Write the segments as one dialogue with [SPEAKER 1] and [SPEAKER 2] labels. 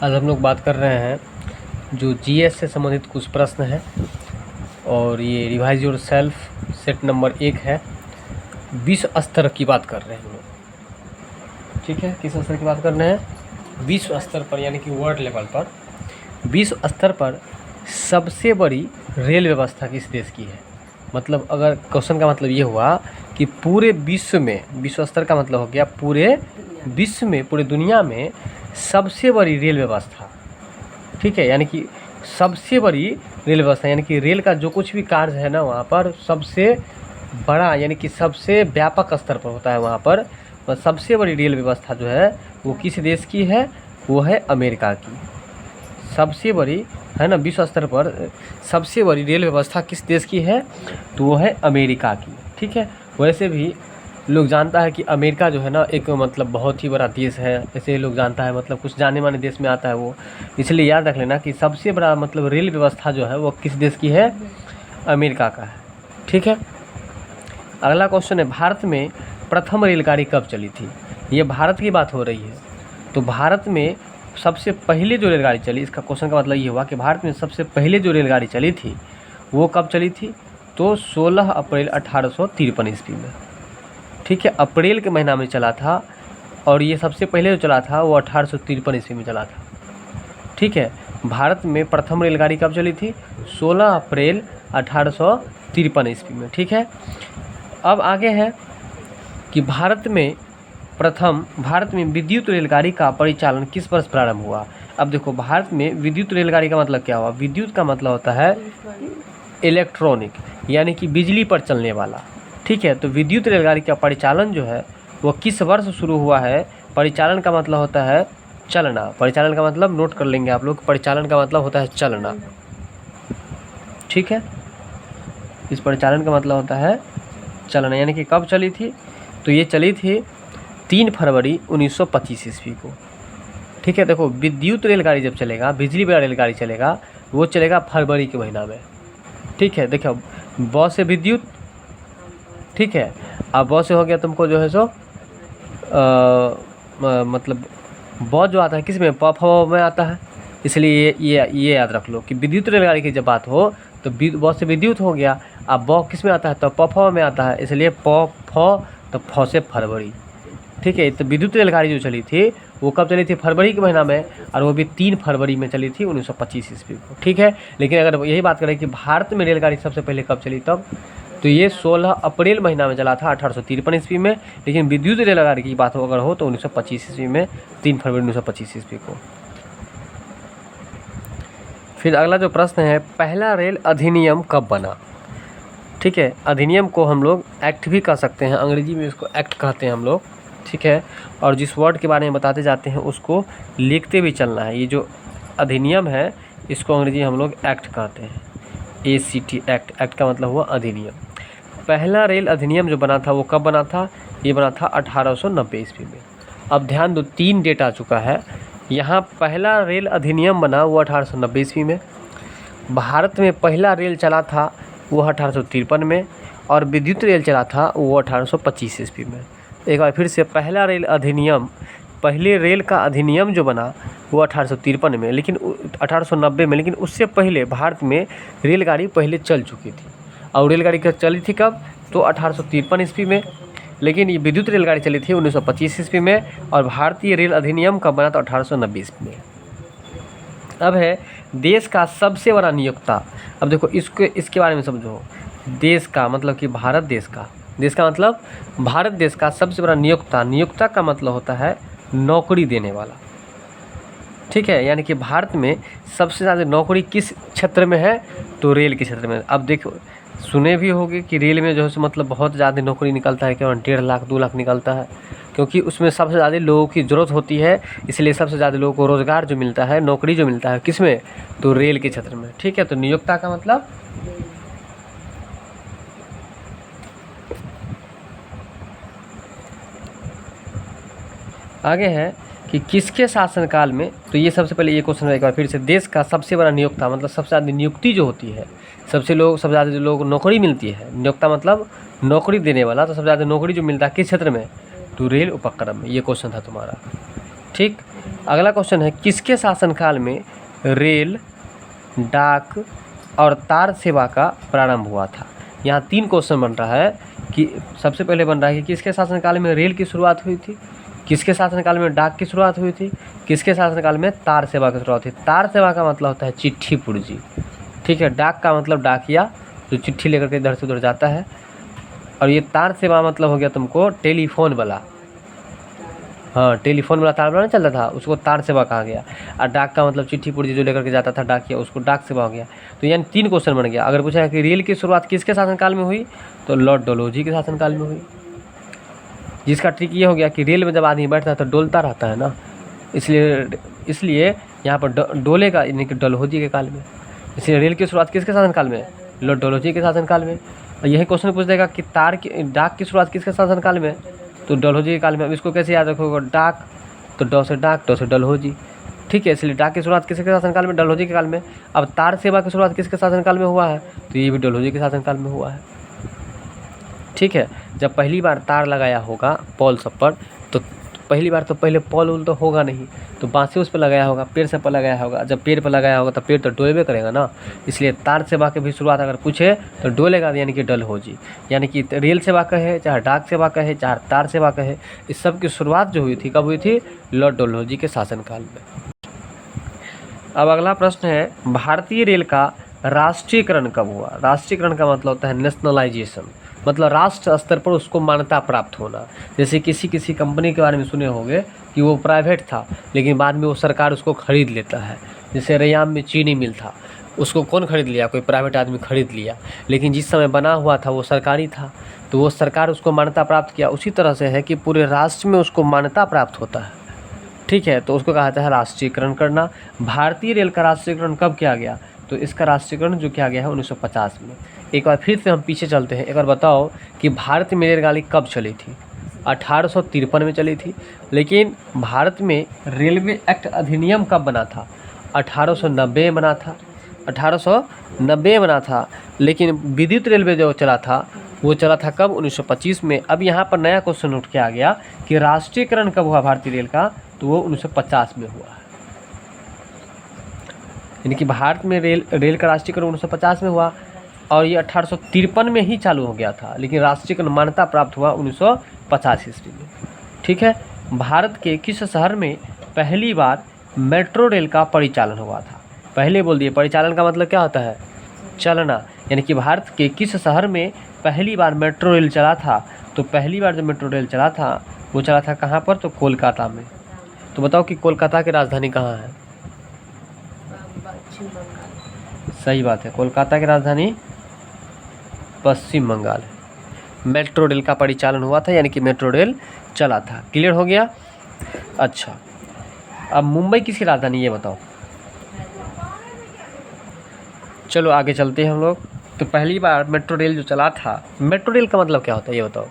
[SPEAKER 1] आज हम लोग बात कर रहे हैं जो जीएस से संबंधित कुछ प्रश्न हैं और ये revise your self set number 1 है। विश्व स्तर की बात कर रहे हैं हम लोग, ठीक है। किस स्तर की बात कर रहे हैं? विश्व स्तर पर, यानी कि वर्ल्ड लेवल पर। विश्व स्तर पर सबसे बड़ी रेल व्यवस्था किस देश की है? मतलब अगर क्वेश्चन का मतलब ये हुआ कि पूरे विश्व में, विश्व स्तर का मतलब हो गया पूरे विश्व में, पूरे दुनिया में सबसे बड़ी रेल व्यवस्था, ठीक है। यानी कि सबसे बड़ी रेल व्यवस्था, यानी कि रेल का जो कुछ भी कार्य है ना वहाँ पर सबसे बड़ा, यानी कि सबसे व्यापक स्तर पर होता है वहाँ पर। सबसे बड़ी रेल व्यवस्था जो है वो किस देश की है? वो है अमेरिका की। सबसे बड़ी है ना, विश्व स्तर पर सबसे बड़ी रेल व्यवस्था किस देश की है? तो वो है अमेरिका की, ठीक है। वैसे भी लोग जानता है कि अमेरिका जो है ना एक मतलब बहुत ही बड़ा देश है, ऐसे लोग जानता है, मतलब कुछ जाने माने देश में आता है वो। इसलिए याद रख लेना कि सबसे बड़ा मतलब रेल व्यवस्था जो है वो किस देश की है? अमेरिका का है, ठीक है। अगला क्वेश्चन है, भारत में प्रथम रेलगाड़ी कब चली थी? ये भारत की बात हो रही है। तो भारत में सबसे पहले जो रेलगाड़ी चली, इसका क्वेश्चन का मतलब ये हुआ कि भारत में सबसे पहले जो रेलगाड़ी चली थी वो कब चली थी? तो 16 अप्रैल 1853 ईस्वी में, ठीक है। अप्रैल के महीना में चला था और ये सबसे पहले जो चला था वो 1853 ईस्वी में चला था, ठीक है। भारत में प्रथम रेलगाड़ी कब चली थी? 16 अप्रैल 1853 ईस्वी में, ठीक है। अब आगे है कि भारत में विद्युत रेलगाड़ी का परिचालन किस वर्ष प्रारंभ हुआ? अब देखो, भारत में विद्युत रेलगाड़ी का मतलब क्या हुआ? विद्युत का मतलब होता है इलेक्ट्रॉनिक, यानी कि बिजली पर चलने वाला, ठीक है। तो विद्युत रेलगाड़ी का परिचालन जो है वो किस वर्ष शुरू हुआ है? परिचालन का मतलब होता है चलना। परिचालन का मतलब नोट कर लेंगे आप लोग, परिचालन का मतलब होता है चलना, ठीक है। इस परिचालन का मतलब होता है चलना, यानी कि कब चली थी? तो ये चली थी 3 फरवरी 1925 ईस्वी को, ठीक है। देखो, विद्युत रेलगाड़ी जब चलेगा, बिजली वाला रेलगाड़ी चलेगा, वो चलेगा फरवरी के महीना में, ठीक है। देखो, बस से विद्युत, ठीक है। अब बस से हो गया तुमको जो है सो मतलब बस जो आता है किस में? प फ में आता है। इसलिए ये याद रख लो कि विद्युत रेलगाड़ी की जब बात हो तो बस से विद्युत हो गया। अब ब किस में आता है? तो प फ में आता है, इसलिए प फ, तो फ से फरवरी, ठीक है। तो विद्युत रेलगाड़ी जो चली थी वो कब चली थी? फरवरी के महीना में, और वो भी 3 फरवरी में चली थी 1925 ईस्वी को, ठीक है। लेकिन अगर यही बात करें कि भारत में रेलगाड़ी सबसे पहले कब चली, तब तो ये 16 अप्रैल महीना में चला था 1853 ईस्वी में। लेकिन विद्युत रेलगाड़ी की बात अगर हो तो 1925 ईस्वी में, 3 फरवरी 1925 ईस्वी को। फिर अगला जो प्रश्न है, पहला रेल अधिनियम कब बना? ठीक है, अधिनियम को हम लोग एक्ट भी कह सकते हैं, अंग्रेजी में इसको एक्ट कहते हैं हम लोग, ठीक है। और जिस वर्ड के बारे में बताते जाते हैं उसको लिखते भी चलना है। ये जो अधिनियम है इसको अंग्रेजी हम लोग एक्ट कहते हैं, ACT एक्ट। एक्ट का मतलब हुआ अधिनियम। पहला रेल अधिनियम जो बना था वो कब बना था? ये बना था 1890 ईस्वी में। अब ध्यान दो, 3 डेट आ चुका है यहाँ। पहला रेल अधिनियम बना वो 1890 ईस्वी में। भारत में पहला रेल चला था वो 1853 में, और विद्युत रेल चला था वो 1825 ईस्वी में। एक बार फिर से, पहला रेल अधिनियम, पहले रेल का अधिनियम जो बना वो 1853 में, लेकिन 1890 में, लेकिन उससे पहले भारत में रेलगाड़ी पहले चल चुकी थी। और रेलगाड़ी चली थी कब? तो 1853 ईस्वी में। लेकिन ये विद्युत रेलगाड़ी चली थी 1925 ईस्वी में, और भारतीय रेल अधिनियम कब बना? तो 1890 ईस्वी में। अब है देश का सबसे बड़ा नियोक्ता। अब देखो, इसके बारे में समझो। देश का मतलब कि भारत देश का, देश का मतलब भारत देश का सबसे बड़ा नियोक्ता। नियोक्ता का मतलब होता है नौकरी देने वाला, ठीक है। यानी कि भारत में सबसे ज़्यादा नौकरी किस क्षेत्र में है? तो रेल के क्षेत्र में। अब देखो, सुने भी होंगे कि रेल में जो है मतलब बहुत ज़्यादा नौकरी निकलता है, केवल 1.5 लाख 2 लाख निकलता है, क्योंकि उसमें सबसे ज़्यादा लोगों की ज़रूरत होती है। इसलिए सबसे ज़्यादा लोगों को रोज़गार जो मिलता है, नौकरी जो मिलता है, किस में? तो रेल के क्षेत्र में, ठीक है। तो नियोक्ता का मतलब आगे है कि किसके शासनकाल में। तो ये सबसे पहले ये क्वेश्चन एक बार फिर से, देश का सबसे बड़ा नियोक्ता मतलब सबसे ज़्यादा नियुक्ति जो होती है, सबसे ज़्यादा जो लोग नौकरी मिलती है, नियोक्ता मतलब नौकरी देने वाला। तो सबसे ज़्यादा नौकरी जो मिलता है किस क्षेत्र में? तो रेल उपक्रम में। ये क्वेश्चन था तुम्हारा, ठीक। अगला क्वेश्चन है, किसके शासनकाल में रेल, डाक और तार सेवा का प्रारंभ हुआ था? यहाँ 3 क्वेश्चन बन रहा है कि सबसे पहले बन रहा है कि किसके शासनकाल में रेल की शुरुआत हुई थी, किसके शासनकाल में डाक की शुरुआत हुई थी, किसके शासनकाल में तार सेवा की शुरुआत हुई। तार सेवा का मतलब होता है चिट्ठी पुर्जी, ठीक है। डाक का मतलब डाकिया, जो चिट्ठी लेकर के इधर से उधर जाता है। और ये तार सेवा मतलब हो गया तुमको टेलीफोन वाला, हाँ, टेलीफोन वाला तार वाला नहीं चलता था, उसको तार सेवा कहा गया। और डाक का मतलब चिट्ठी पुर्जी जो लेकर के जाता था डाकिया, उसको डाक सेवा हो गया। तो यानी 3 क्वेश्चन बन गया। अगर पूछा है कि रेल की शुरुआत किसके शासनकाल में हुई, तो लॉर्ड डलहौजी के शासनकाल में हुई। जिसका ट्रिक ये हो गया कि रेल में जब आदमी बैठता है तो डोलता रहता है ना, इसलिए यहाँ पर डोलेगा, यानी कि डलहौजी के काल में। इसलिए रेल की शुरुआत किसके शासनकाल में, लॉर्ड डलहौजी के शासनकाल में। और यही क्वेश्चन पूछ देगा कि डाक की शुरुआत किसके शासनकाल में, तो डलहौजी के काल में। अब इसको कैसे याद रखोगे, डाक तो डॉ से डाक, डॉ से डलहौजी, ठीक है। इसलिए डाक की शुरुआत किसके शासनकाल में, डलहौजी के काल में। अब तार सेवा की शुरुआत किसके शासनकाल में हुआ है, तो ये भी डलहौजी के शासनकाल में हुआ है, ठीक है। जब पहली बार तार लगाया होगा पोल सब पर, तो पहली बार तो पहले पोल उल तो होगा नहीं, तो बाँसे उस पर लगाया होगा, पेड़ सब पर लगाया होगा। जब पेड़ पर लगाया होगा तो पेड़ तो डोलबे करेगा ना, इसलिए तार सेवा की भी शुरुआत अगर पूछे तो डोलेगा, यानी कि डलहौजी। यानी कि रेल सेवा कहे, चाहे डाक सेवा कहे, चाहे तार सेवा कहे, इस सब की शुरुआत जो हुई थी कब हुई थी, लॉर्ड डलहौजी के शासनकाल में। अब अगला प्रश्न है, भारतीय रेल का राष्ट्रीयकरण कब हुआ? राष्ट्रीयकरण का मतलब होता है नेशनलाइजेशन, मतलब राष्ट्र स्तर पर उसको मान्यता प्राप्त होना। जैसे किसी कंपनी के बारे में सुने होंगे कि वो प्राइवेट था, लेकिन बाद में वो सरकार उसको खरीद लेता है। जैसे रैयाम में चीनी मिल था, उसको कौन खरीद लिया, कोई प्राइवेट आदमी खरीद लिया, लेकिन जिस समय बना हुआ था वो सरकारी था, तो वो सरकार उसको मान्यता प्राप्त किया। उसी तरह से है कि पूरे राष्ट्र में उसको मान्यता प्राप्त होता है, ठीक है, तो उसको कहा जाता है राष्ट्रीयकरण करना। भारतीय रेल का राष्ट्रीयकरण कब किया गया, तो इसका राष्ट्रीयकरण जो किया गया है 1950 में। एक बार फिर से हम पीछे चलते हैं, एक बार बताओ कि भारत में रेलगाड़ी कब चली थी? 1853 में चली थी। लेकिन भारत में रेलवे एक्ट अधिनियम कब बना था? 1890 में बना था, 1890 में बना था। लेकिन विद्युत रेलवे जो चला था वो चला था कब? 1925 में। अब यहाँ पर नया क्वेश्चन उठ के आ गया कि राष्ट्रीयकरण कब हुआ भारतीय रेल का, तो वो 1950 में हुआ है। यानी कि भारत में रेल का राष्ट्रीयकरण 1950 में हुआ, और ये 1853 में ही चालू हो गया था, लेकिन राष्ट्रीयकरण मान्यता प्राप्त हुआ 1950 ईस्वी में, ठीक है। भारत के किस शहर में पहली बार मेट्रो रेल का परिचालन हुआ था? पहले बोल दिए, परिचालन का मतलब क्या होता है? चलना। यानी कि भारत के किस शहर में पहली बार मेट्रो रेल चला था? तो पहली बार जब मेट्रो रेल चला था वो चला था कहाँ पर? तो कोलकाता में। तो बताओ कि कोलकाता की राजधानी कहाँ है? सही बात है, कोलकाता की राजधानी पश्चिम बंगाल है। मेट्रो रेल का परिचालन हुआ था, यानी कि मेट्रो रेल चला था। क्लियर हो गया? अच्छा, अब मुंबई किसकी राजधानी ये बताओ। चलो आगे चलते हैं हम लोग। तो पहली बार मेट्रो रेल जो चला था, मेट्रो रेल का मतलब क्या होता है ये बताओ।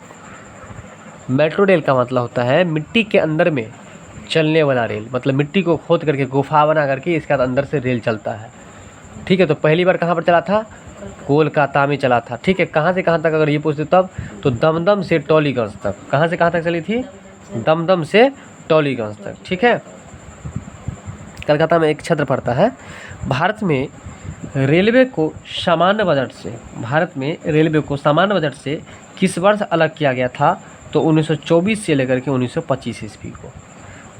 [SPEAKER 1] मेट्रो रेल का मतलब होता है मिट्टी के अंदर में चलने वाला रेल, मतलब मिट्टी को खोद करके गुफा बना करके इसके बाद अंदर से रेल चलता है, ठीक है। तो पहली बार कहाँ पर चला था? कोलकाता में चला था, ठीक है। कहाँ से कहाँ तक अगर ये पूछते तब, तो दमदम से टॉलीगंज तक। कहाँ से कहाँ तक चली थी? दमदम से टॉलीगंज तक, ठीक है। कलकत्ता में एक क्षेत्र पड़ता है। भारत में रेलवे को सामान्य बजट से किस वर्ष अलग किया गया था? तो 1924 से लेकर के 1925 ईस्वी को।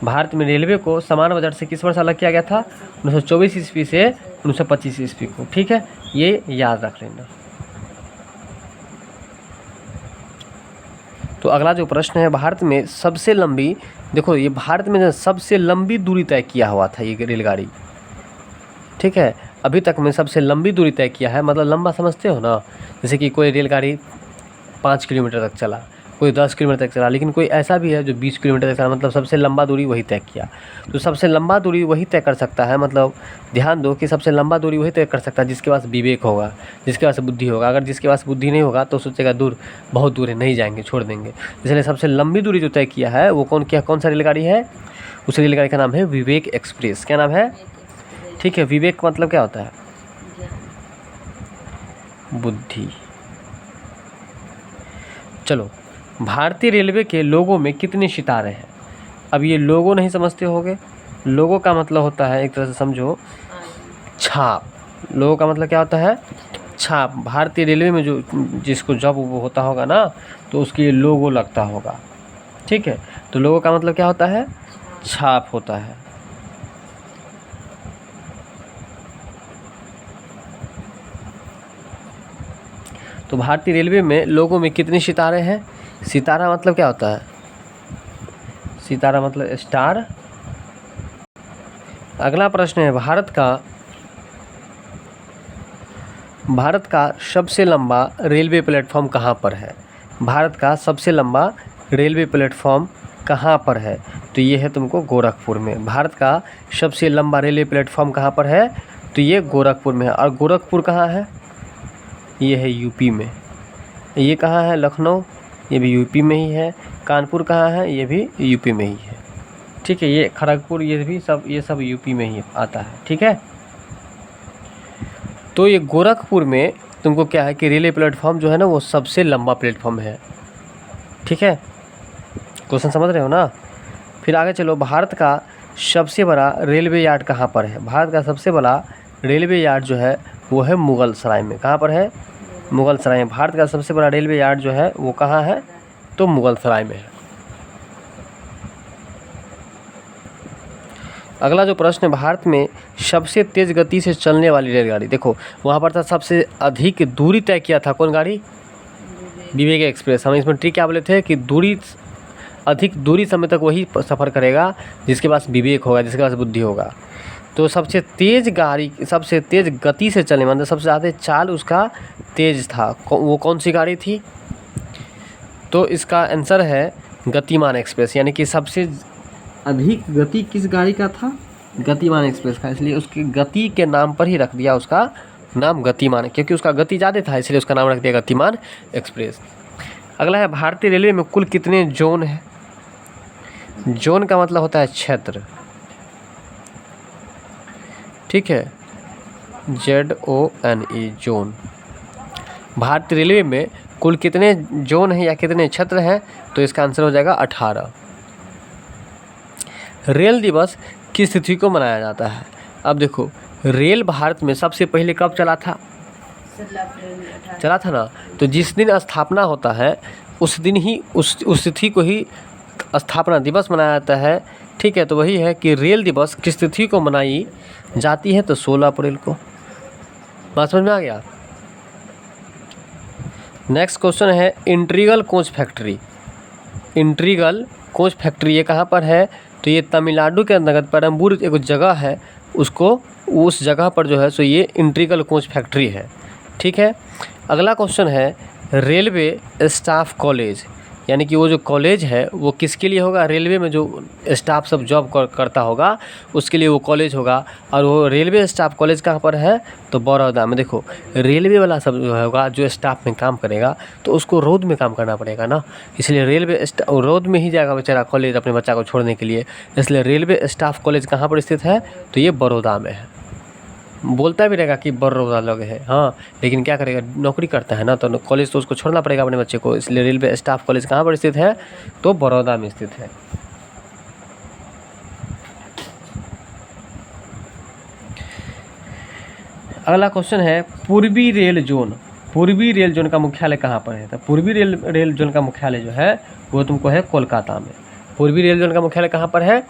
[SPEAKER 1] भारत में रेलवे को सामान्य बजट से किस वर्ष अलग किया गया था? 1924 ईस्वी से 1925 ईस्वी को, ठीक है। ये याद रख लेना। तो अगला जो प्रश्न है, भारत में सबसे लंबी, देखो ये भारत में सबसे लंबी दूरी तय किया हुआ था ये रेलगाड़ी, ठीक है। अभी तक में सबसे लंबी दूरी तय किया है, मतलब लंबा समझते हो ना। जैसे कि कोई रेलगाड़ी 5 किलोमीटर तक चला, कोई 10 किलोमीटर तक चला, लेकिन कोई ऐसा भी है जो 20 किलोमीटर तक चला, मतलब सबसे लंबा दूरी वही तय किया। तो सबसे लंबा दूरी वही तय कर सकता है, मतलब ध्यान दो कि सबसे लंबा दूरी वही तय कर सकता है जिसके पास विवेक होगा, जिसके पास बुद्धि होगा। अगर जिसके पास बुद्धि नहीं होगा तो सोचेगा दूर, बहुत दूर है, नहीं जाएंगे, छोड़ देंगे। इसलिए सबसे लंबी दूरी जो तय किया है वो कौन सा रेलगाड़ी है? उस रेलगाड़ी का नाम है विवेक एक्सप्रेस। क्या नाम है? ठीक है, विवेक मतलब क्या होता है? बुद्धि। चलो, भारतीय रेलवे के लोगों में कितने सितारे हैं? अब ये लोगो नहीं समझते होगे, लोगो का मतलब होता है, एक तरह से समझो, छाप। लोगो का मतलब क्या होता है? छाप। भारतीय रेलवे में जो जिसको जॉब वो होता होगा ना, तो उसकी लोगो लगता होगा, ठीक है। तो लोगो का मतलब क्या होता है? छाप होता है। तो भारतीय रेलवे में लोगों में कितने सितारे हैं? सितारा मतलब क्या होता है? सितारा मतलब स्टार। अगला प्रश्न है, भारत का सबसे लंबा रेलवे प्लेटफॉर्म कहाँ पर है? भारत का सबसे लंबा रेलवे प्लेटफॉर्म कहाँ पर है? तो ये है तुमको गोरखपुर में। भारत का सबसे लंबा रेलवे प्लेटफॉर्म कहाँ पर है? तो ये गोरखपुर में है। और गोरखपुर कहाँ है? ये है यूपी में। ये कहाँ है? लखनऊ, ये भी यूपी में ही है। कानपुर कहाँ है? ये भी यूपी में ही है, ठीक है। ये खड़गपुर, ये सब यूपी में ही आता है, ठीक है। तो ये गोरखपुर में तुमको क्या है कि रेलवे प्लेटफॉर्म जो है ना, वो सबसे लंबा प्लेटफॉर्म है, ठीक है। क्वेश्चन समझ रहे हो ना? फिर आगे चलो, भारत का सबसे बड़ा रेलवे यार्ड कहाँ पर है? भारत का सबसे बड़ा रेलवे यार्ड जो है वो है मुगल सराय में। कहाँ पर है? मुगल सराय में। भारत का सबसे बड़ा रेलवे यार्ड जो है वो कहाँ है? तो मुगल सराय में है। अगला जो प्रश्न है, भारत में सबसे तेज़ गति से चलने वाली रेलगाड़ी, देखो वहाँ पर था सबसे अधिक दूरी तय किया था कौन गाड़ी? विवेक एक्सप्रेस। हम इसमें ट्रिक क्या बोले थे कि अधिक दूरी समय तक वही सफ़र करेगा जिसके पास विवेक होगा, जिसके पास बुद्धि होगा। तो सबसे तेज़ गाड़ी, सबसे तेज़ गति से चलने, मतलब सबसे ज़्यादा चाल उसका तेज़ था, वो कौन सी गाड़ी थी? तो इसका आंसर है गतिमान एक्सप्रेस। यानी कि सबसे अधिक गति किस गाड़ी का था? गतिमान एक्सप्रेस का। इसलिए उसकी गति के नाम पर ही रख दिया उसका नाम गतिमान, क्योंकि उसका गति ज़्यादा था, इसलिए उसका नाम रख दिया गतिमान एक्सप्रेस। अगला है, भारतीय रेलवे में कुल कितने जोन हैं? जोन का मतलब होता है क्षेत्र, ठीक है, ZONE, जोन। भारतीय रेलवे में कुल कितने जोन हैं या कितने क्षेत्र हैं? तो इसका आंसर हो जाएगा 18। रेल दिवस किस तिथि को मनाया जाता है? अब देखो, रेल भारत में सबसे पहले कब चला था? चला था ना। तो जिस दिन स्थापना होता है उस दिन ही उस तिथि को ही स्थापना दिवस मनाया जाता है, ठीक है। तो वही है कि रेल दिवस किस तिथि को मनाई जाती है? तो 16 अप्रैल को। बात समझ में आ गया? नेक्स्ट क्वेश्चन है, integral coach factory. Integral coach factory ये कहाँ पर है? तो ये तमिलनाडु के अंतर्गत पेरम्बूर एक जगह है, उस जगह पर जो है सो ये इंटीग्रल कोच फैक्ट्री है, ठीक है। अगला क्वेश्चन है, रेलवे स्टाफ कॉलेज, यानी कि वो जो कॉलेज है वो किसके लिए होगा? रेलवे में जो स्टाफ सब जॉब करता होगा उसके लिए वो कॉलेज होगा। और वो रेलवे स्टाफ कॉलेज कहाँ पर है? तो बड़ौदा में। देखो, रेलवे वाला सब जो होगा, जो स्टाफ में काम करेगा, तो उसको रोड में काम करना पड़ेगा ना, इसलिए रेलवे रोड में ही जाएगा बेचारा कॉलेज अपने बच्चा को छोड़ने के लिए। इसलिए रेलवे स्टाफ कॉलेज कहाँ पर स्थित है? तो ये बड़ौदा में है। बोलता भी रहेगा कि बड़ौदा लोग है, हाँ, लेकिन क्या करेगा, नौकरी करता है ना, तो कॉलेज तो उसको छोड़ना पड़ेगा अपने बच्चे को। इसलिए रेलवे स्टाफ कॉलेज कहाँ पर स्थित है? तो बड़ौदा में स्थित है। अगला क्वेश्चन है, पूर्वी रेल जोन का मुख्यालय कहाँ पर है? तो पूर्वी रेल जोन का मुख्यालय जो है वो तुमको है कोलकाता में। पूर्वी रेल जोन का मुख्यालय कहाँ पर है?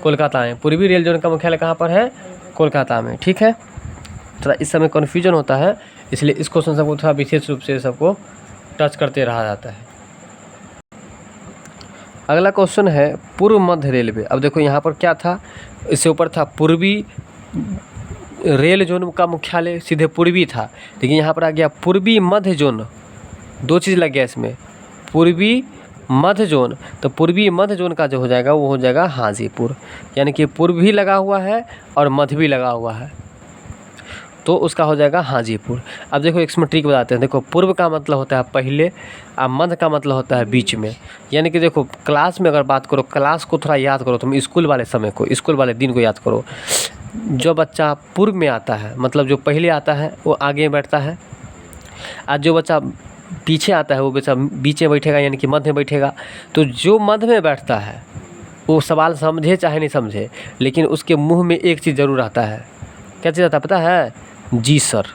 [SPEAKER 1] कोलकाता में। पूर्वी रेल जोन का मुख्यालय कहाँ पर है? कोलकाता में, ठीक है। थोड़ा इस समय कन्फ्यूजन होता है, इसलिए इस क्वेश्चन सबको थोड़ा विशेष रूप से सबको टच करते रहा जाता है। अगला क्वेश्चन है, पूर्व मध्य रेलवे। अब देखो यहाँ पर क्या था, इससे ऊपर था पूर्वी रेल जोन का मुख्यालय, सीधे पूर्वी था, लेकिन यहाँ पर आ गया पूर्वी मध्य जोन। दो चीज़ लग गया इसमें, पूर्वी मध्य जोन। तो पूर्वी मध्य जोन का जो हो जाएगा वो हो जाएगा हाजीपुर, यानी कि पूर्व भी लगा हुआ है और मध्य भी लगा हुआ है, तो उसका हो जाएगा हाजीपुर। अब देखो इसमें ट्रिक बताते हैं। देखो, पूर्व का मतलब होता है पहले, और मध्य का मतलब होता है बीच में। यानी कि देखो, क्लास में अगर बात करो, क्लास को थोड़ा याद करो तुम, स्कूल वाले समय को, स्कूल वाले दिन को याद करो। जो बच्चा पूर्व में आता है, मतलब जो पहले आता है वो आगे बैठता है, और जो बच्चा पीछे आता है वो बच्चा बीच में बैठेगा, यानी कि मध्य में बैठेगा। तो जो मध्य में बैठता है वो सवाल समझे चाहे नहीं समझे, लेकिन उसके मुंह में एक चीज़ ज़रूर आता है। क्या चीज़ आता है पता है? जी सर।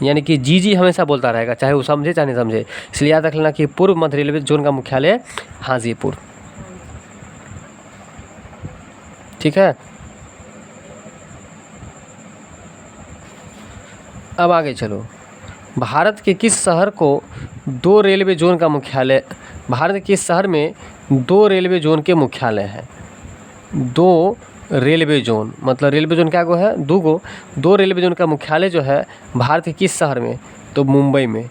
[SPEAKER 1] यानी कि जी जी हमेशा बोलता रहेगा, चाहे वो समझे चाहे नहीं समझे। इसलिए याद रख लेना कि पूर्व मध्य रेलवे जोन का मुख्यालय हाजीपुर। ठीक है, अब आगे चलो। भारत के किस शहर को दो रेलवे जोन का मुख्यालय, भारत के किस शहर में दो रेलवे जोन के मुख्यालय हैं? दो रेलवे जोन मतलब रेलवे जोन क्या गो है? दो रेलवे जोन का मुख्यालय जो है भारत के किस शहर में? तो मुंबई में।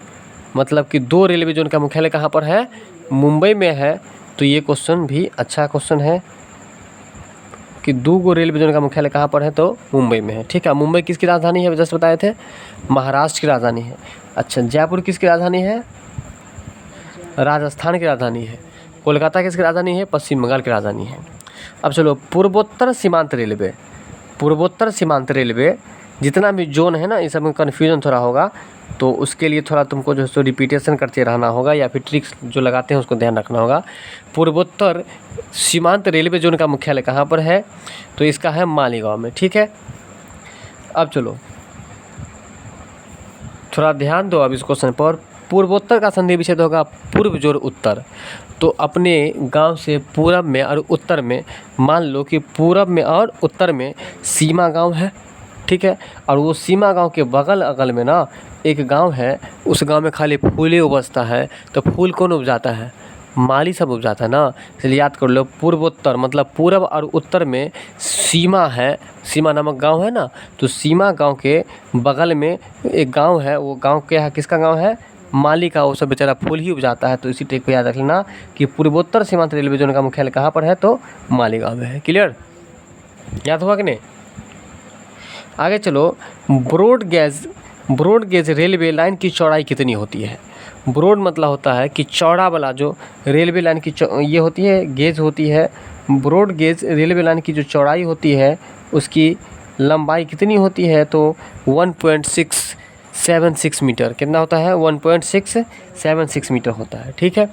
[SPEAKER 1] मतलब कि दो रेलवे जोन का मुख्यालय कहाँ पर है? मुंबई में है। तो ये क्वेश्चन भी अच्छा क्वेश्चन है कि दो रेलवे जोन का मुख्यालय कहाँ पर है? तो मुंबई में है। ठीक है, मुंबई किसकी राजधानी है? जस्ट बताए थे, महाराष्ट्र की राजधानी है। अच्छा, जयपुर किसकी राजधानी है? राजस्थान की राजधानी है। कोलकाता किसकी राजधानी है? पश्चिम बंगाल की राजधानी है। अब चलो, पूर्वोत्तर सीमांत रेलवे। पूर्वोत्तर सीमांत रेलवे जितना भी जोन है ना, इस सब में कन्फ्यूजन थोड़ा होगा, तो उसके लिए थोड़ा तुमको जो है सो रिपीटेशन करते रहना होगा, या फिर ट्रिक्स जो लगाते हैं उसको ध्यान रखना होगा। पूर्वोत्तर सीमांत रेलवे जोन का मुख्यालय कहाँ पर है? तो इसका है मालीगांव में। ठीक है, अब चलो थोड़ा ध्यान दो अब इस क्वेश्चन पर। पूर्वोत्तर का संधि विच्छेद होगा पूर्व जोड़ उत्तर। तो अपने गांव से पूरब में और उत्तर में, मान लो कि पूरब में और उत्तर में सीमा गांव है। ठीक है, और वो सीमा गांव के बगल अगल में ना एक गांव है, उस गांव में खाली फूल ही उपजता है। तो फूल कौन उपजाता है? माली सब उपजाता है ना। इसलिए याद कर लो, पूर्वोत्तर मतलब पूरब और उत्तर में सीमा है, सीमा नामक गांव है ना। तो सीमा गांव के बगल में एक गांव है, वो गांव क्या है? किसका गांव है? माली का। वो सब बेचारा फूल ही उपजाता है। तो इसी ट्रिक को याद रख लेना कि पूर्वोत्तर सीमांत रेलवे जोन का मुख्यालय कहाँ पर है? तो मालीगांव में है। क्लियर, याद हुआ कि नहीं? आगे चलो, ब्रॉड गेज रेलवे लाइन की चौड़ाई कितनी होती है? ब्रॉड मतलब होता है कि चौड़ा वाला जो रेलवे लाइन की ये होती है, गेज होती है। ब्रॉड गेज रेलवे लाइन की जो चौड़ाई होती है उसकी लंबाई कितनी होती है? तो 1.676 मीटर। कितना होता है? 1.676 मीटर होता है। ठीक है,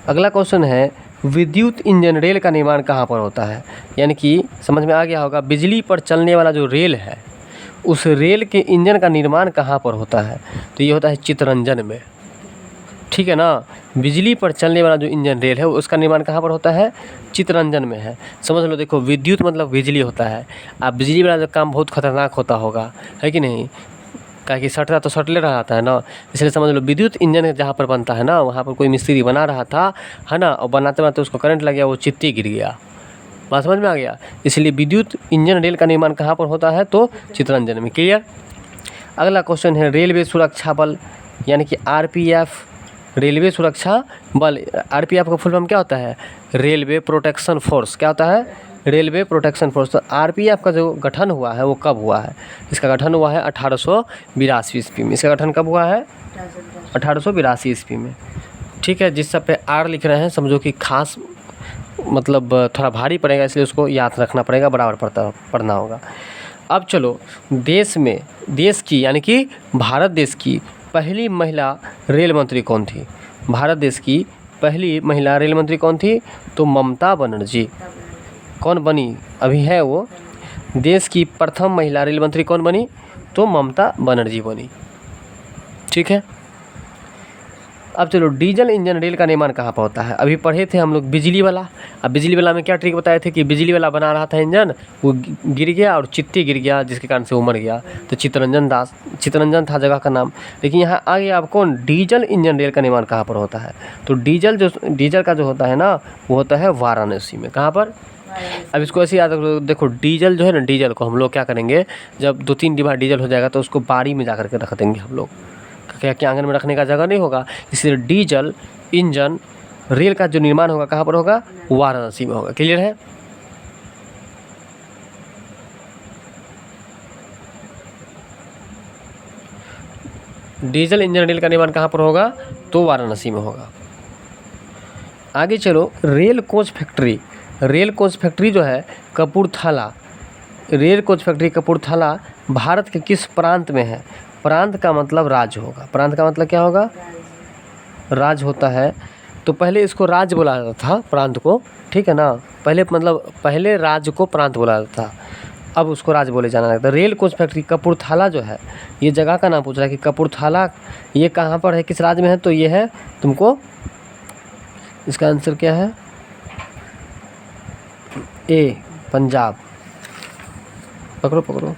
[SPEAKER 1] अगला क्वेश्चन है, विद्युत इंजन रेल का निर्माण कहाँ पर होता है? यानी कि समझ में आ गया होगा, बिजली पर चलने वाला जो रेल है उस रेल के इंजन का निर्माण कहाँ पर होता है? तो ये होता है चित्तरंजन में। ठीक है ना, बिजली पर चलने वाला जो इंजन रेल है उसका निर्माण कहाँ पर होता है? चित्तरंजन में है। समझ लो, देखो विद्युत मतलब बिजली होता है। अब बिजली वाला जो काम बहुत खतरनाक होता होगा, है कि नहीं? क्या कि सट रहा तो सटले रहता है ना। इसलिए समझ लो, विद्युत इंजन जहाँ पर बनता है ना, वहाँ पर कोई मिस्त्री बना रहा था, है ना, और बनाते बनाते उसको करंट लग गया, वो चित्ती गिर गया। बात समझ में आ गया? इसलिए विद्युत इंजन रेल का निर्माण कहाँ पर होता है? तो चित्तरंजन में। क्लियर। अगला क्वेश्चन है, रेलवे सुरक्षा बल यानी कि आरपीएफ, रेलवे सुरक्षा बल। आरपीएफ का फुल फॉर्म क्या होता है? Railway protection force. क्या होता है? Railway protection force. तो आरपीएफ का जो गठन हुआ है वो कब हुआ है? इसका गठन हुआ है 1882 ईस्वी में। इसका गठन कब हुआ है? 1882 ईस्वी में। ठीक है, जिस सब पे आर लिख रहे हैं समझो कि खास मतलब थोड़ा भारी पड़ेगा, इसलिए उसको याद रखना पड़ेगा, बराबर पढ़ना होगा। अब चलो, देश की यानी कि भारत देश की पहली महिला रेल मंत्री कौन थी? भारत देश की पहली महिला रेल मंत्री कौन थी? तो ममता बनर्जी। कौन बनी? अभी है वो। देश की प्रथम महिला रेल मंत्री कौन बनी? तो ममता बनर्जी बनी। ठीक है, अब चलो, डीजल इंजन रेल का निर्माण कहाँ पर होता है? अभी पढ़े थे हम लोग बिजली वाला। अब बिजली वाला में क्या ट्रिक बताए थे कि बिजली वाला बना रहा था इंजन, वो गिर गया और चित्ती गिर गया, जिसके कारण से वो मर गया। तो चित्तरंजन था जगह का नाम। लेकिन यहाँ आ गया अब कौन? डीजल इंजन रेल का निर्माण कहाँ पर होता है? तो डीजल का जो होता है ना, वो होता है वाराणसी में। कहाँ पर? अब इसको ऐसे याद रखो, देखो डीजल जो है ना, डीजल को हम लोग क्या करेंगे, जब 2-3 डिब्बा डीजल हो जाएगा तो उसको बाड़ी में जा करके रख देंगे हम लोग, क्या आंगन में रखने का जगह नहीं होगा। इसलिए डीजल इंजन रेल का जो निर्माण होगा कहाँ पर होगा? वाराणसी में होगा। क्लियर है? डीजल इंजन रेल का निर्माण कहाँ पर होगा? तो वाराणसी में होगा। आगे चलो, रेल कोच फैक्ट्री जो है Kapurthala, rail coach factory Kapurthala Bharat के किस प्रांत में है? प्रांत का मतलब राज्य होगा। प्रांत का मतलब क्या होगा? राज्य होता है तो पहले इसको राज्य बोला जाता था, प्रांत को, ठीक है ना। पहले मतलब पहले राज्य को प्रांत बोला जाता था, अब उसको राज्य बोले जाना लगता है। रेल कोच फैक्ट्री कपूरथला जो है, ये जगह का नाम पूछ रहा है कि कपूरथला ये कहाँ पर है, किस राज्य में है, तो ये है तुमको, इसका आंसर क्या है, ए पंजाब। पकड़ो पकड़ो,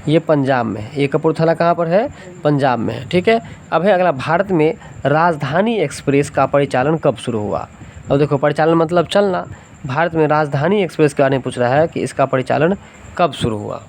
[SPEAKER 1] ये पंजाब में है, ये कपूरथला कहाँ पर है, पंजाब में है, ठीक है। अब है अगला, भारत में राजधानी एक्सप्रेस का परिचालन कब शुरू हुआ। अब देखो परिचालन मतलब चलना, भारत में राजधानी एक्सप्रेस के बारे में पूछ रहा है कि इसका परिचालन कब शुरू हुआ।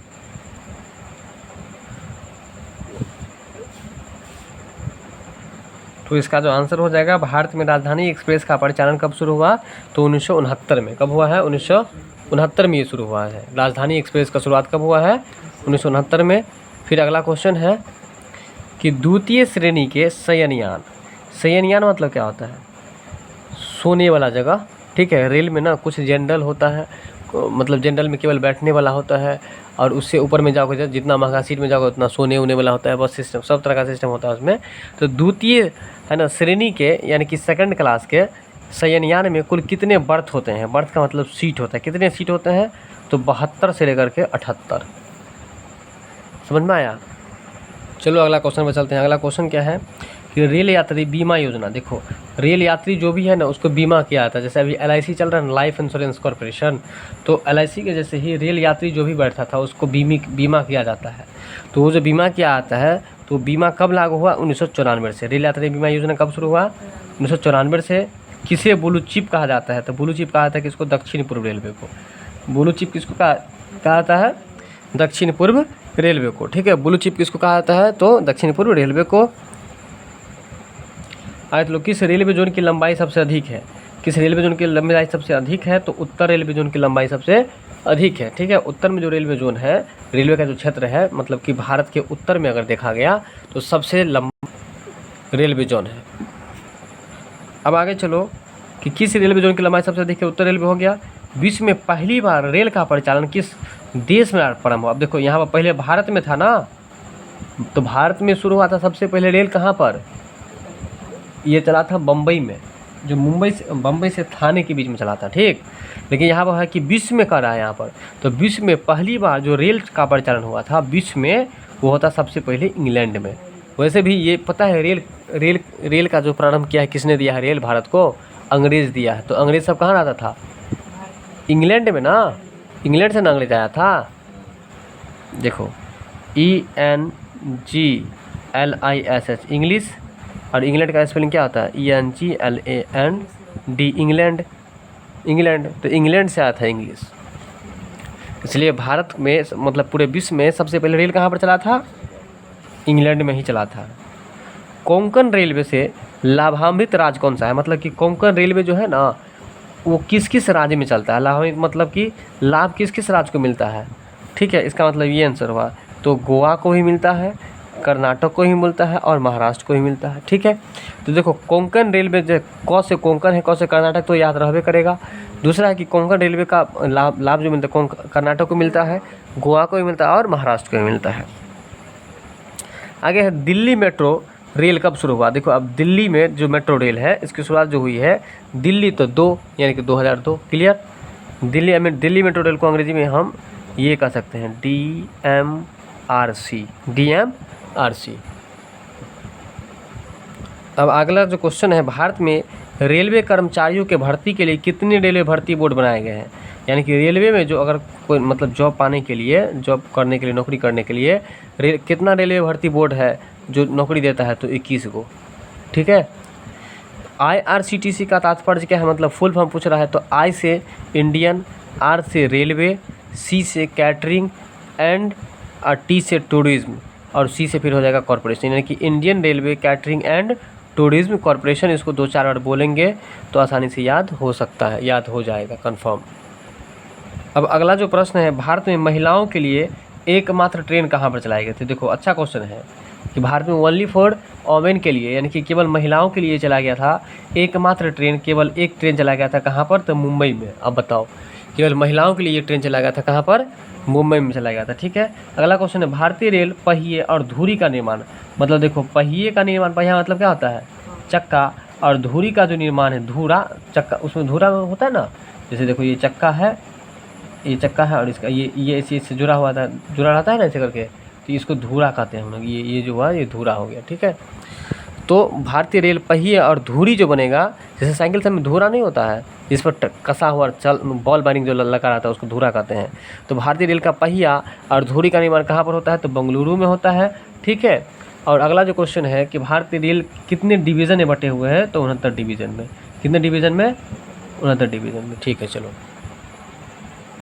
[SPEAKER 1] तो इसका जो आंसर हो जाएगा, भारत में राजधानी एक्सप्रेस का परिचालन कब शुरू हुआ, तो 1969 में। कब हुआ है, 1969 में ये शुरू हुआ है। राजधानी एक्सप्रेस का शुरुआत कब हुआ है, 1969 में। फिर अगला क्वेश्चन है कि द्वितीय श्रेणी के शयनयान, शयनयान मतलब क्या होता है, सोने वाला जगह, ठीक है। रेल में ना कुछ जनरल होता है, मतलब जनरल में केवल बैठने वाला होता है, और उससे ऊपर में जाओगे जितना महंगा सीट में जाओगे उतना सोने होने वाला होता है, बस सिस्टम, सब तरह का सिस्टम होता है उसमें। तो द्वितीय है ना श्रेणी के यानी कि सेकंड क्लास के शयनयान में कुल कितने बर्थ होते हैं, बर्थ का मतलब सीट होता है, कितने सीट होते हैं, तो 72 से लेकर के 78। समझ में आया। चलो अगला क्वेश्चन पर चलते हैं। अगला क्वेश्चन क्या है कि रेल यात्री बीमा योजना, देखो रेल यात्री जो भी है ना उसको बीमा किया जाता है। जैसे अभी LIC चल रहा है ना, लाइफ इंश्योरेंस कॉर्पोरेशन, तो LIC के जैसे ही रेल यात्री जो भी बैठता था उसको बीमा किया जाता है। तो वो जो बीमा किया जाता है, तो बीमा कब लागू हुआ, 1994 से। रेल यात्री बीमा योजना कब शुरू हुआ, 1994 से। किसे ब्लू चिप कहा जाता है, तो ब्लू चिप कहा जाता है किसको, दक्षिण पूर्व रेलवे को। ब्लू चिप किसको कहा जाता है, दक्षिण पूर्व रेलवे को, ठीक है। ब्लू चिप किसको कहा जाता है, तो दक्षिण पूर्व रेलवे को। आए तो किस रेलवे जोन की लंबाई सबसे अधिक है, किस रेलवे जोन की लंबाई सबसे अधिक है, तो उत्तर रेलवे जोन की लंबाई सबसे अधिक है, ठीक है। उत्तर में जो रेलवे जोन है, रेलवे का जो क्षेत्र है, मतलब कि भारत के उत्तर में अगर देखा गया तो सबसे लंबा रेलवे जोन है। अब आगे चलो कि किस रेलवे जोन की लंबाई सबसे अधिक है, उत्तर रेलवे हो गया। विश्व में पहली बार रेल का परिचालन किस देश में प्रारंभ हुआ। अब देखो यहाँ पर पहले भारत में था ना, तो भारत में शुरू हुआ था सबसे पहले रेल कहाँ पर, ये चला था बम्बई में, जो बम्बई से थाने के बीच में चला था, ठीक। लेकिन यहाँ पर है कि विश्व में कर रहा है यहाँ पर, तो विश्व में पहली बार जो रेल का परिचालन हुआ था विश्व में, वो होता सबसे पहले इंग्लैंड में। वैसे भी ये पता है रेल का जो प्रारंभ किया है किसने दिया है, रेल भारत को अंग्रेज़ दिया है। तो अंग्रेज़ सब कहाँ आता था, इंग्लैंड में ना, इंग्लैंड से ना अंग्रेज आया था। देखो ENGLISH इंग्लिश, और इंग्लैंड का स्पेलिंग क्या होता है, ENGLAND, इंग्लैंड, इंग्लैंड, तो इंग्लैंड से आया था इंग्लिश। इसलिए भारत में मतलब पूरे विश्व में सबसे पहले रेल कहाँ पर चला था, इंग्लैंड में ही चला था। कोंकण रेलवे से लाभान्वित राज्य कौन सा है, मतलब कि कोंकण रेलवे जो है ना वो किस किस राज्य में चलता है, लाभान्वित मतलब कि लाभ किस किस राज्य को मिलता है, ठीक है। इसका मतलब ये आंसर हुआ, तो गोवा को ही मिलता है, कर्नाटक को ही मिलता है, और महाराष्ट्र को ही मिलता है, ठीक है। तो देखो कोंकण रेलवे जो क से कोंकण है, क से कर्नाटक, तो याद रहबे करेगा। दूसरा है कि कोंकण रेलवे का लाभ जो मिलता है कर्नाटक को मिलता है, गोवा को भी मिलता है, और महाराष्ट्र को भी मिलता है। आगे है दिल्ली मेट्रो रेल कब शुरू हुआ। देखो अब दिल्ली में जो मेट्रो रेल है इसकी शुरुआत जो हुई है दिल्ली, तो 2 यानी कि 2002, क्लियर। दिल्ली मेट्रो रेल को अंग्रेजी में हम ये कह सकते हैं DMRC। अब अगला जो क्वेश्चन है, भारत में रेलवे कर्मचारियों के भर्ती के लिए कितने रेलवे भर्ती बोर्ड बनाए गए हैं। यानी कि रेलवे में जो अगर कोई मतलब जॉब पाने के लिए, जॉब करने के लिए, नौकरी करने के लिए कितना रेलवे भर्ती बोर्ड है जो नौकरी देता है, तो 21 गो, ठीक है। IRCTC का तात्पर्य क्या है, मतलब फुल फॉर्म पूछ रहा है, तो I से इंडियन, R से रेलवे, C से कैटरिंग, एंड T से टूरिज्म, और C से फिर हो जाएगा कॉरपोरेशन, यानी कि Indian railway catering and tourism corporation. इसको 2-4 बार बोलेंगे तो आसानी से याद हो सकता है, याद हो जाएगा कंफर्म। अब अगला जो प्रश्न है, भारत में महिलाओं के लिए एकमात्र ट्रेन कहाँ पर चलाई गई थी। देखो अच्छा क्वेश्चन है कि भारत में ओनली फॉर वोमेन के लिए, यानी कि केवल महिलाओं के लिए चला गया था एकमात्र ट्रेन, केवल एक ट्रेन चला गया था, कहाँ पर, तो मुंबई में। अब बताओ केवल महिलाओं के लिए ये ट्रेन चलाया गया था। कहाँ पर? मुंबई में चलाया गया था। ठीक है। अगला क्वेश्चन है, भारतीय रेल पहिए और धुरी का निर्माण, मतलब देखो पहिए का निर्माण, पहिया मतलब क्या होता है? चक्का, और धुरी का जो निर्माण है, धुरा, चक्का, उसमें धुरा होता है ना, जैसे देखो ये चक्का है, ये चक्का है और इसका ये इससे जुड़ा हुआ था, जुड़ा रहता है ना ऐसे करके, तो इसको धुरा कहते हैं हम लोग। ये जो हुआ ये धुरा हो गया। ठीक है। तो भारतीय रेल पहिए और धुरी जो बनेगा, जैसे साइकिल सब में धुरा नहीं होता है, जिस पर कसा हुआ चल बॉल बेरिंग जो लगा रहता है उसको धुरा कहते हैं। तो भारतीय रेल का पहिया और धुरी का निर्माण कहाँ पर होता है? तो बेंगलुरु में होता है। ठीक है। और अगला जो क्वेश्चन है कि भारतीय रेल कितने डिवीज़न में बटे हुए हैं? तो 69 डिवीज़न में। कितने डिवीज़न में? 69 डिवीज़न में। ठीक है, चलो।